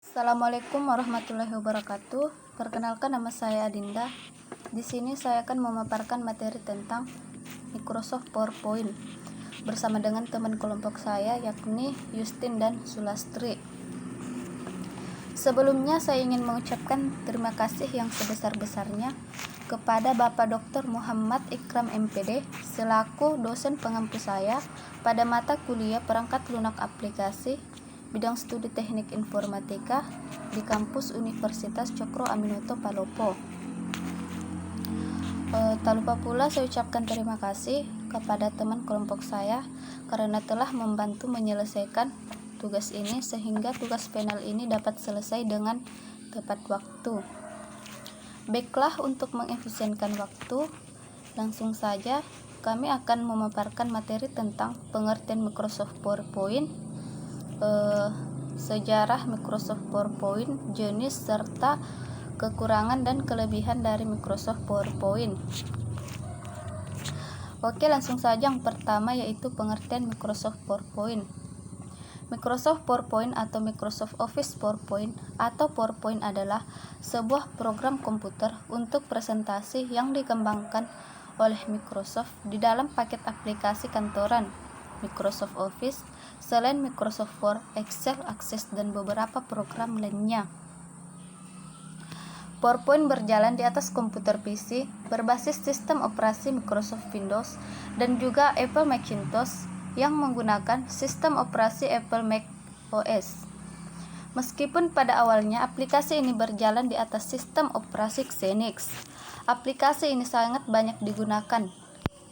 Assalamualaikum warahmatullahi wabarakatuh. Perkenalkan, nama saya Adinda. Di sini saya akan memaparkan materi tentang Microsoft PowerPoint bersama dengan teman kelompok saya, yakni Justin dan Sulastri. Sebelumnya saya ingin mengucapkan terima kasih yang sebesar-besarnya kepada Bapak Dr. Muhammad Ikram MPD selaku dosen pengampu saya pada mata kuliah perangkat lunak aplikasi bidang studi teknik informatika di kampus Universitas Cokro Aminoto Palopo. Tak lupa pula saya ucapkan terima kasih kepada teman kelompok saya karena telah membantu menyelesaikan tugas ini sehingga tugas panel ini dapat selesai dengan tepat waktu. Baiklah, untuk mengefisienkan waktu, langsung saja kami akan memaparkan materi tentang pengertian Microsoft PowerPoint, sejarah Microsoft PowerPoint, jenis serta kekurangan dan kelebihan dari Microsoft PowerPoint. Oke, langsung saja yang pertama yaitu pengertian Microsoft PowerPoint. Microsoft PowerPoint atau Microsoft Office PowerPoint atau PowerPoint adalah sebuah program komputer untuk presentasi yang dikembangkan oleh Microsoft di dalam paket aplikasi kantoran Microsoft Office selain Microsoft Word, Excel, Access, dan beberapa program lainnya. PowerPoint berjalan di atas komputer PC berbasis sistem operasi Microsoft Windows dan juga Apple Macintosh yang menggunakan sistem operasi Apple Mac OS. Meskipun pada awalnya aplikasi ini berjalan di atas sistem operasi Xenix, aplikasi ini sangat banyak digunakan,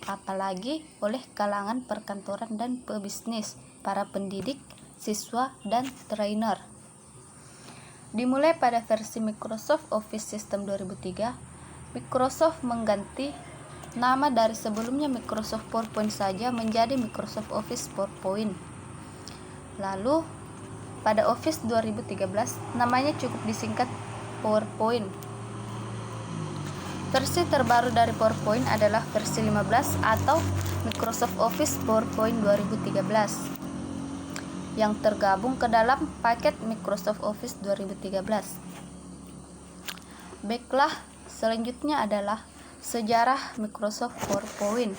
apalagi oleh kalangan perkantoran dan pebisnis, para pendidik, siswa, dan trainer. Dimulai pada versi Microsoft Office System 2003, Microsoft mengganti nama dari sebelumnya Microsoft PowerPoint saja menjadi Microsoft Office PowerPoint. Lalu, pada Office 2013, namanya cukup disingkat PowerPoint. Versi terbaru dari PowerPoint adalah versi 15 atau Microsoft Office PowerPoint 2013 yang tergabung ke dalam paket Microsoft Office 2013. Baiklah, selanjutnya adalah sejarah Microsoft PowerPoint.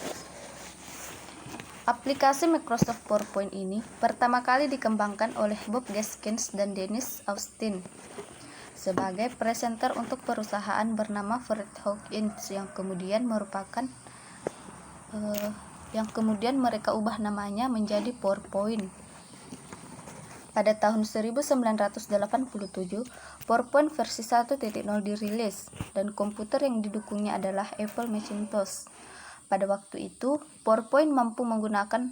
Aplikasi Microsoft PowerPoint ini pertama kali dikembangkan oleh Bob Gaskins dan Dennis Austin sebagai presenter untuk perusahaan bernama Fred Hawkins yang kemudian mereka ubah namanya menjadi PowerPoint. Pada tahun 1987, PowerPoint versi 1.0 dirilis dan komputer yang didukungnya adalah Apple Macintosh. Pada waktu itu, PowerPoint mampu menggunakan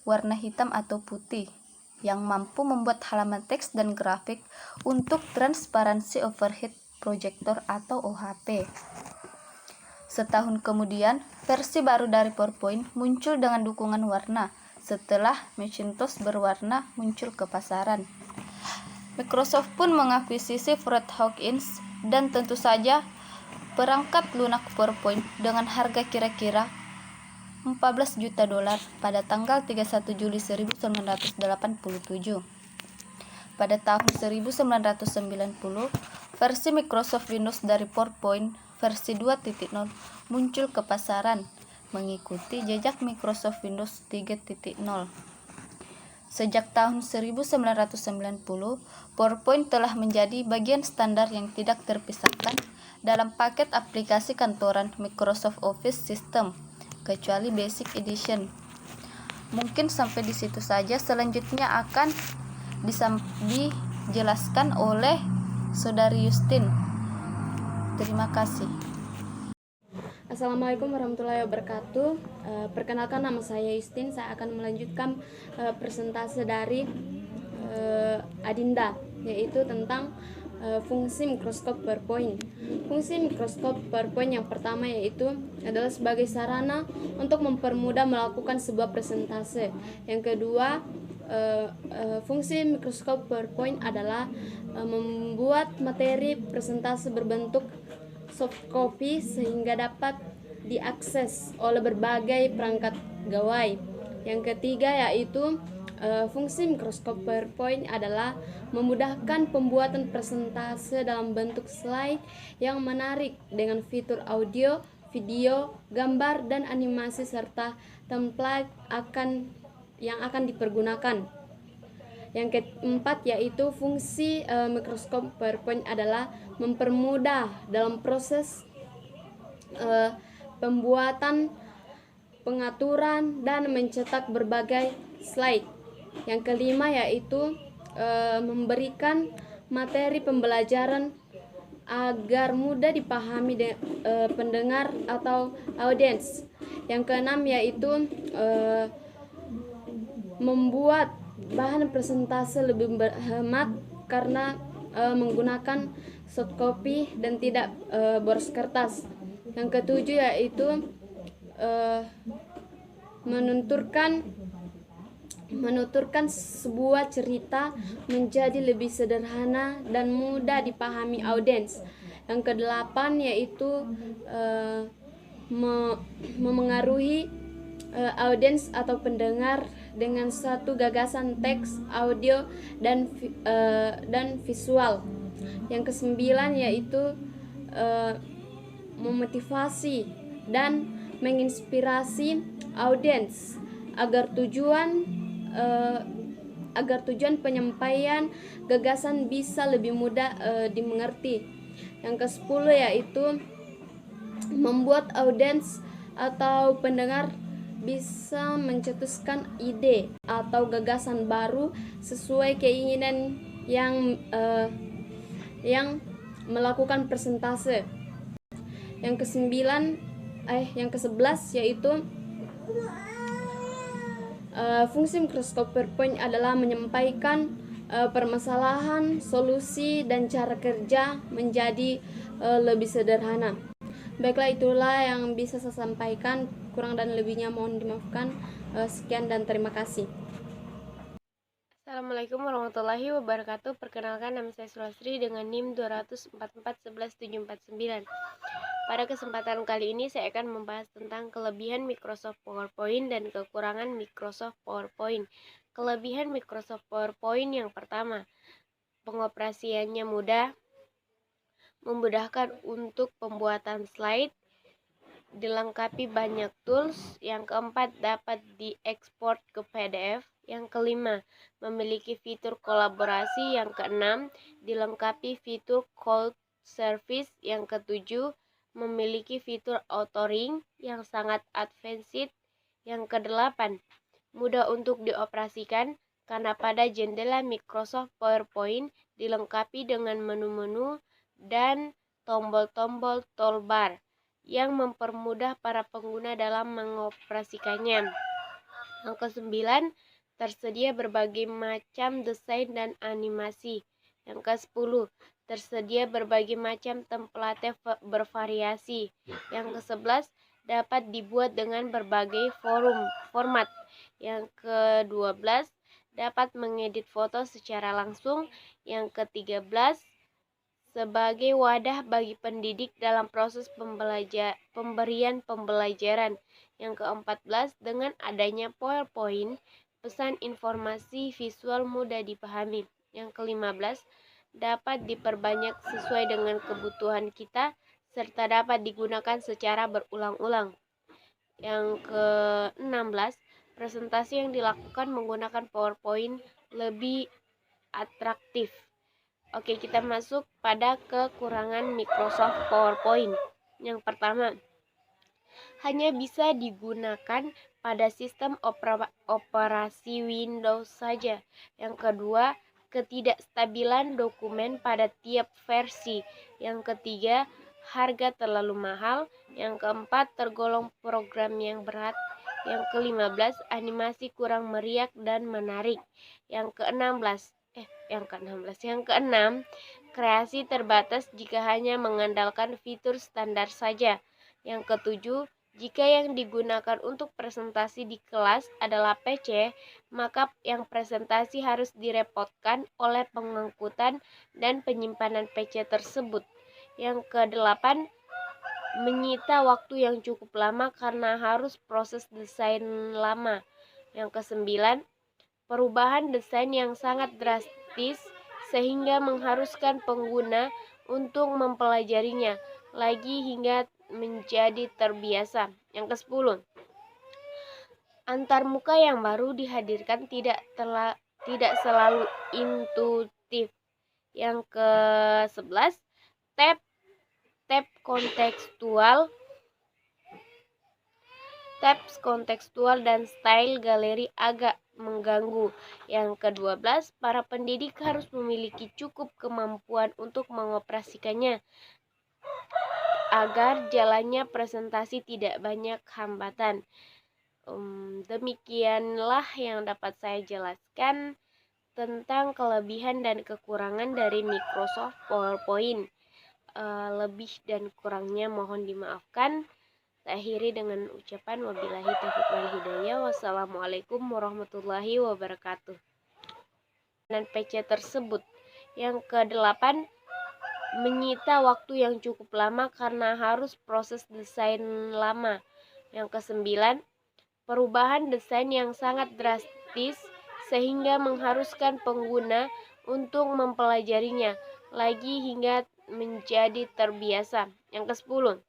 warna hitam atau putih yang mampu membuat halaman teks dan grafik untuk Transparency Overhead Projector atau OHP. Setahun kemudian, versi baru dari PowerPoint muncul dengan dukungan warna setelah Macintosh berwarna muncul ke pasaran. Microsoft pun mengakuisisi Fred Hawkins dan tentu saja perangkat lunak PowerPoint dengan harga kira-kira $14 juta pada tanggal 31 Juli 1987. Pada tahun 1990, versi Microsoft Windows dari PowerPoint versi 2.0 muncul ke pasaran, mengikuti jejak Microsoft Windows 3.0. Sejak tahun 1990, PowerPoint telah menjadi bagian standar yang tidak terpisahkan dalam paket aplikasi kantoran Microsoft Office System, kecuali Basic Edition. Mungkin sampai di situ saja, selanjutnya akan dijelaskan oleh Saudari Justin. Terima kasih. Assalamualaikum warahmatullahi wabarakatuh. Perkenalkan, nama saya Justin. Saya akan melanjutkan presentase dari Adinda, yaitu tentang fungsi Microsoft PowerPoint. Fungsi Microsoft PowerPoint yang pertama yaitu adalah sebagai sarana untuk mempermudah melakukan sebuah presentase. Yang kedua, fungsi Microsoft PowerPoint adalah membuat materi presentase berbentuk soft copy sehingga dapat diakses oleh berbagai perangkat gawai. Yang ketiga yaitu Fungsi mikroskop PowerPoint adalah memudahkan pembuatan presentase dalam bentuk slide yang menarik dengan fitur audio, video, gambar, dan animasi serta template yang akan dipergunakan. Yang keempat yaitu fungsi mikroskop PowerPoint adalah mempermudah dalam proses pembuatan, pengaturan, dan mencetak berbagai slide. Yang kelima yaitu memberikan materi pembelajaran agar mudah dipahami pendengar atau audiens. Yang keenam yaitu membuat bahan presentase lebih berhemat karena menggunakan soft copy dan tidak boros kertas. Yang ketujuh yaitu menuturkan sebuah cerita menjadi lebih sederhana dan mudah dipahami audiens. Yang kedelapan yaitu memengaruhi audiens atau pendengar dengan satu gagasan teks, audio, dan visual. Yang kesembilan yaitu memotivasi dan menginspirasi audiens agar tujuan penyampaian gagasan bisa lebih mudah dimengerti. Yang ke-10 yaitu membuat audiens atau pendengar bisa mencetuskan ide atau gagasan baru sesuai keinginan yang melakukan presentase. Yang ke-11 yaitu fungsi mikroskop PowerPoint adalah menyampaikan permasalahan, solusi, dan cara kerja menjadi lebih sederhana. Baiklah, itulah yang bisa saya sampaikan. Kurang dan lebihnya mohon dimaafkan. Sekian dan terima kasih. Assalamualaikum warahmatullahi wabarakatuh. Perkenalkan, nama saya Sulasri dengan NIM 244111749. Pada kesempatan kali ini saya akan membahas tentang kelebihan Microsoft PowerPoint dan kekurangan Microsoft PowerPoint. Kelebihan Microsoft PowerPoint yang pertama, pengoperasiannya mudah, memudahkan untuk pembuatan slide, dilengkapi banyak tools. Yang keempat, dapat diekspor ke PDF. Yang kelima, memiliki fitur kolaborasi. Yang keenam, dilengkapi fitur cloud service. Yang ketujuh, memiliki fitur authoring yang sangat advanced. Yang kedelapan, mudah untuk dioperasikan karena pada jendela Microsoft PowerPoint dilengkapi dengan menu-menu dan tombol-tombol toolbar yang mempermudah para pengguna dalam mengoperasikannya. Yang ke-9, tersedia berbagai macam desain dan animasi. Yang ke-10, tersedia berbagai macam template bervariasi. Yang ke-11, dapat dibuat dengan berbagai format. Yang ke-12, dapat mengedit foto secara langsung. Yang ke-13, sebagai wadah bagi pendidik dalam proses pemberian pembelajaran. Yang ke-14, dengan adanya PowerPoint, pesan informasi visual mudah dipahami. Yang ke-15, dapat diperbanyak sesuai dengan kebutuhan kita, serta dapat digunakan secara berulang-ulang. Yang ke-16, presentasi yang dilakukan menggunakan PowerPoint lebih atraktif. Oke, kita masuk pada kekurangan Microsoft PowerPoint. Yang pertama, hanya bisa digunakan pada sistem operasi Windows saja. Yang kedua, ketidakstabilan dokumen pada tiap versi. Yang ketiga, harga terlalu mahal. Yang keempat, tergolong program yang berat. Yang ke-15, animasi kurang meriah dan menarik. Yang keenam, kreasi terbatas jika hanya mengandalkan fitur standar saja. Yang ketujuh, jika yang digunakan untuk presentasi di kelas adalah PC, maka yang presentasi harus direpotkan oleh pengangkutan dan penyimpanan PC tersebut. Yang ke-8, menyita waktu yang cukup lama karena harus proses desain lama. Yang ke-9, perubahan desain yang sangat drastis sehingga mengharuskan pengguna untuk mempelajarinya lagi hingga menjadi terbiasa. Yang ke-10, antarmuka yang baru dihadirkan tidak selalu intuitif. Yang ke-11, tab kontekstual dan style galeri agak mengganggu. Yang ke-12, para pendidik harus memiliki cukup kemampuan untuk mengoperasikannya agar jalannya presentasi tidak banyak hambatan. Demikianlah yang dapat saya jelaskan tentang kelebihan dan kekurangan dari Microsoft PowerPoint. Lebih dan kurangnya mohon dimaafkan. Saya akhiri dengan ucapan wabillahi taufiq wal hidayah. Wassalamualaikum warahmatullahi wabarakatuh. Dan PC tersebut. Yang ke-8, menyita waktu yang cukup lama karena harus proses desain lama. Yang ke-9, perubahan desain yang sangat drastis sehingga mengharuskan pengguna untuk mempelajarinya lagi hingga menjadi terbiasa. Yang ke-10,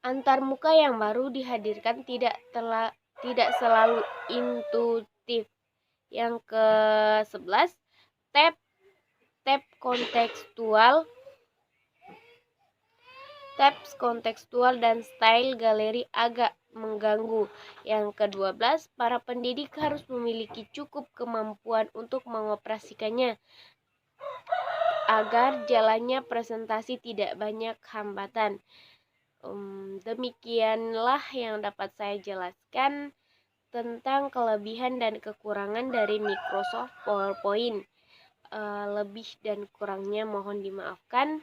antarmuka yang baru dihadirkan tidak selalu intuitif. Yang ke-11, tab kontekstual dan style galeri agak mengganggu. Yang ke-12, para pendidik harus memiliki cukup kemampuan untuk mengoperasikannya agar jalannya presentasi tidak banyak hambatan. Demikianlah yang dapat saya jelaskan tentang kelebihan dan kekurangan dari Microsoft PowerPoint. Lebih dan kurangnya mohon dimaafkan.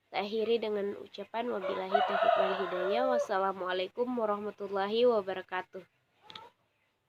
Saya akhiri dengan ucapan wabillahi taufiq wal hidayah. Wassalamualaikum warahmatullahi wabarakatuh.